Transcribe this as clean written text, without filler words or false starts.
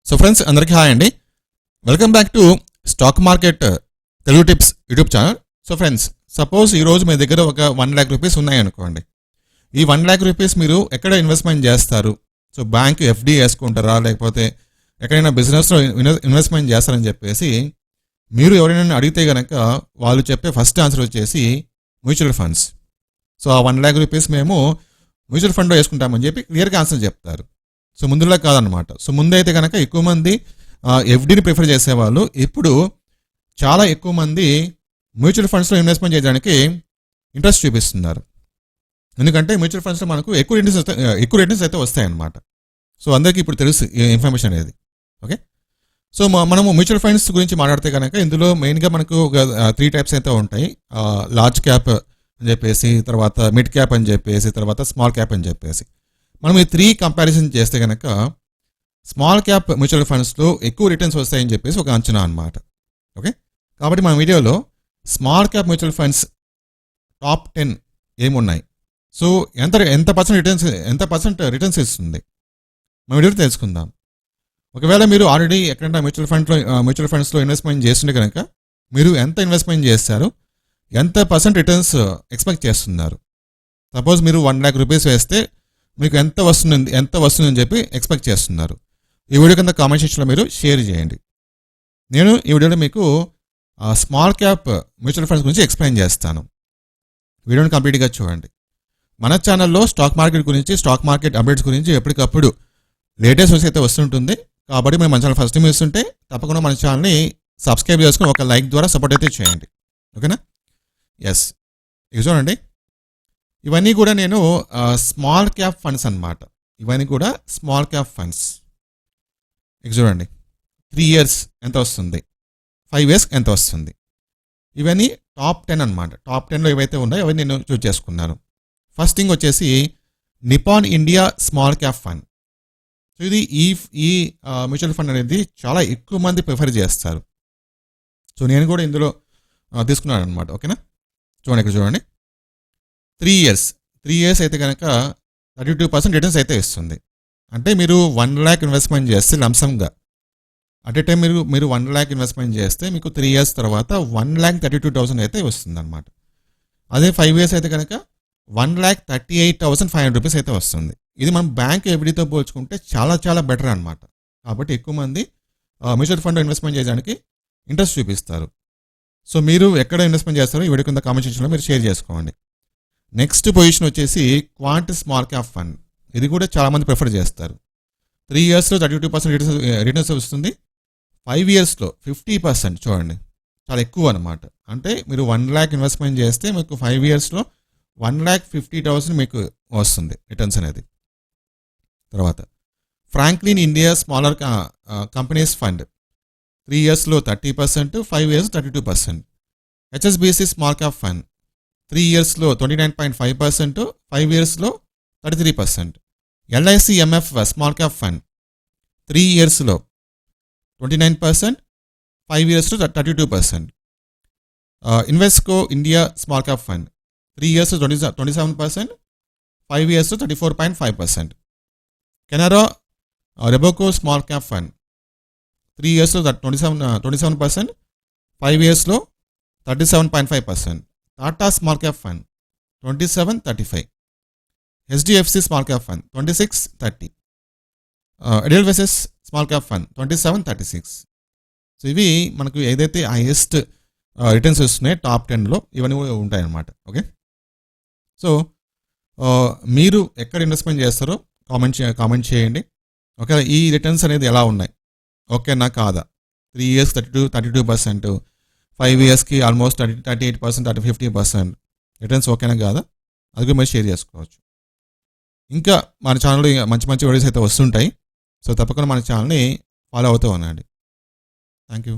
So friends అందరికీ hi అండి. Welcome back to stock market Telugu tips YouTube channel. So friends, suppose ఈరోజు మీ దగ్గర ఒక 1 lakh రూపీస్ ఉన్నాయనుకోండి. ఈ 1 lakh రూపీస్ మీరు ఎక్కడ ఇన్వెస్ట్మెంట్ చేస్తారు? సో బ్యాంక్ ఎఫ్డి వేసుకుంటారా, లేకపోతే ఎక్కడైనా బిజినెస్లో ఇన్వెస్ట్మెంట్ చేస్తారని చెప్పేసి మీరు ఎవరైనా అడిగితే కనుక వాళ్ళు చెప్పే ఫస్ట్ ఆన్సర్ వచ్చేసి మ్యూచువల్ ఫండ్స్. సో ఆ 1 lakh రూపీస్ మేము మ్యూచువల్ ఫండ్లో వేసుకుంటామని చెప్పి క్లియర్గా ఆన్సర్ చెప్తారు. సో ముందులా కాదనమాట. సో ముందైతే కనుక ఎక్కువ మంది ఎఫ్డీని ప్రిఫర్ చేసేవాళ్ళు. ఇప్పుడు చాలా ఎక్కువ మంది మ్యూచువల్ ఫండ్స్లో ఇన్వెస్ట్మెంట్ చేయడానికి ఇంట్రెస్ట్ చూపిస్తున్నారు. ఎందుకంటే మ్యూచువల్ ఫండ్స్లో మనకు ఎక్కువ రిటర్న్స్ అయితే వస్తాయన్నమాట. సో అందరికీ ఇప్పుడు తెలుసు ఈ ఇన్ఫర్మేషన్ అనేది. ఓకే, సో మనము మ్యూచువల్ ఫండ్స్ గురించి మాట్లాడితే కనుక ఇందులో మెయిన్గా మనకు ఒక 3 టైప్స్ అయితే ఉంటాయి. లార్జ్ క్యాప్ అని చెప్పేసి, తర్వాత మిడ్ క్యాప్ అని చెప్పేసి, తర్వాత స్మాల్ క్యాప్ అని చెప్పేసి. మనం ఈ 3 కంపారిజన్ చేస్తే కనుక స్మాల్ క్యాప్ మ్యూచువల్ ఫండ్స్లో ఎక్కువ రిటర్న్స్ వస్తాయని చెప్పేసి ఒక అంచనా అనమాట. ఓకే, కాబట్టి మన వీడియోలో small cap mutual funds top 10 ఏమున్నాయి, సో ఎంత పర్సెంట్ రిటర్న్స్ ఇస్తుంది మన వీడియోలో తెలుసుకుందాం. ఒకవేళ మీరు ఆల్రెడీ ఎక్కడైనా మ్యూచువల్ ఫండ్స్లో ఇన్వెస్ట్మెంట్ చేస్తుంటే కనుక మీరు ఎంత ఇన్వెస్ట్మెంట్ చేస్తారు, ఎంత పర్సెంట్ రిటర్న్స్ ఎక్స్పెక్ట్ చేస్తున్నారు. సపోజ్ మీరు 1 lakh రూపీస్ వేస్తే మీకు ఎంత వస్తుందని చెప్పి ఎక్స్పెక్ట్ చేస్తున్నారు. ఈ వీడియో కింద కామెంట్ సెక్షన్లో మీరు షేర్ చేయండి. నేను ఈ వీడియోలో మీకు స్మాల్ క్యాప్ మ్యూచువల్ ఫండ్స్ గురించి ఎక్స్ప్లెయిన్ చేస్తాను. వీడియోని కంప్లీట్గా చూడండి. మన ఛానల్లో స్టాక్ మార్కెట్ అప్డేట్స్ గురించి ఎప్పటికప్పుడు లేటెస్ట్ వచ్చి అయితే వస్తుంటుంది. కాబట్టి మీరు మన ఛానల్ ఫస్ట్ టైం ఇస్తుంటే తప్పకుండా మన ఛానల్ని సబ్స్క్రైబ్ చేసుకుని ఒక లైక్ ద్వారా సపోర్ట్ అయితే చేయండి. ఓకేనా? ఎస్, ఇది చూడండి. ఇవన్నీ కూడా నేను స్మాల్ క్యాప్ ఫండ్స్ అన్నమాట. ఇవన్నీ కూడా స్మాల్ క్యాప్ ఫండ్స్. ఇక చూడండి, 3 years ఎంత వస్తుంది, 5 years ఎంత వస్తుంది. ఇవన్నీ టాప్ 10 అనమాట. టాప్ 10లో ఏవైతే ఉన్నాయో అవన్నీ నేను చూస్ చేసుకున్నాను. ఫస్ట్ థింగ్ వచ్చేసి Nippon India small cap fund. So ఇది ఈ మ్యూచువల్ ఫండ్ అనేది చాలా ఎక్కువ మంది ప్రిఫర్ చేస్తారు. సో నేను కూడా ఇందులో తీసుకున్నాను అనమాట. ఓకేనా? చూడండి, ఇక్కడ చూడండి. 3 years అయితే కనుక 32% రిటర్న్స్ అయితే ఇస్తుంది. అంటే మీరు 1 lakh ఇన్వెస్ట్మెంట్ చేస్తే లంసమ్గా అట్ ఏ టైం మీరు 1 lakh ఇన్వెస్ట్మెంట్ చేస్తే మీకు 3 years తర్వాత 1,32,000 అయితే వస్తుంది అనమాట. అదే 5 years అయితే కనుక 1,38,500 రూపీస్ అయితే వస్తుంది. ఇది మనం బ్యాంక్ ఎఫ్డీతో పోల్చుకుంటే చాలా చాలా బెటర్ అనమాట. కాబట్టి ఎక్కువ మంది మ్యూచువల్ ఫండ్ ఇన్వెస్ట్మెంట్ చేయడానికి ఇంట్రెస్ట్ చూపిస్తారు. సో మీరు ఎక్కడ ఇన్వెస్ట్మెంట్ చేస్తారో ఈ వీడియో కింద కామెంట్ సెక్షన్లో మీరు షేర్ చేసుకోండి. నెక్స్ట్ పొజిషన్ వచ్చేసి క్వాంట్ స్మాల్ క్యాప్ ఫండ్. ఇది కూడా చాలామంది ప్రిఫర్ చేస్తారు. 3 yearsలో 32% రిటర్న్స్ వస్తుంది. 5 yearsలో 50%. చూడండి, చాలా ఎక్కువ అనమాట. అంటే మీరు 1 lakh ఇన్వెస్ట్మెంట్ చేస్తే మీకు 5 yearsలో 1,50,000 మీకు వస్తుంది రిటర్న్స్ అనేది. తర్వాత Franklin India smaller companies fund. 3 yearsలో 30%, 5 years 32%. HSBC small cap fund. 3 yearsలో 29.5%, 5 yearsలో 33%. LICMF small cap fund. 3 yearsలో 29%, 5 yearsలో 32%. Invesco India small cap fund. 3 yearsలో 27%, 5 yearsలో 34.5%. Canara Robeco small cap fund. 3 yearsలో 27%, 5 yearsలో 37.5%. Tata small cap fund 27-35. HDFC small cap fund 26-30. Edelweiss small cap fund 27-36. So ఇవి మనకు ఏదైతే హైయెస్ట్ రిటర్న్స్ వస్తున్నాయి టాప్ 10లో ఇవన్నీ ఉంటాయన్నమాట. ఓకే, సో మీరు ఎక్కడ ఇన్వెస్ట్మెంట్ చేస్తారో కామెంట్ చేయండి. ఓకే, ఈ రిటర్న్స్ అనేది ఎలా ఉన్నాయి, ఓకేనా కాదా? 3 years 32%, 5 yearsకి ఆల్మోస్ట్ 38%, 50% రిటర్న్స్ ఓకేనా కాదా? అది కూడా మీరు షేర్ చేసుకోవచ్చు. ఇంకా మన ఛానల్లో మంచి వీడియోస్ అయితే వస్తుంటాయి. సో తప్పకుండా మన ఛానల్ని ఫాలో అవుతూ ఉండండి. Thank you.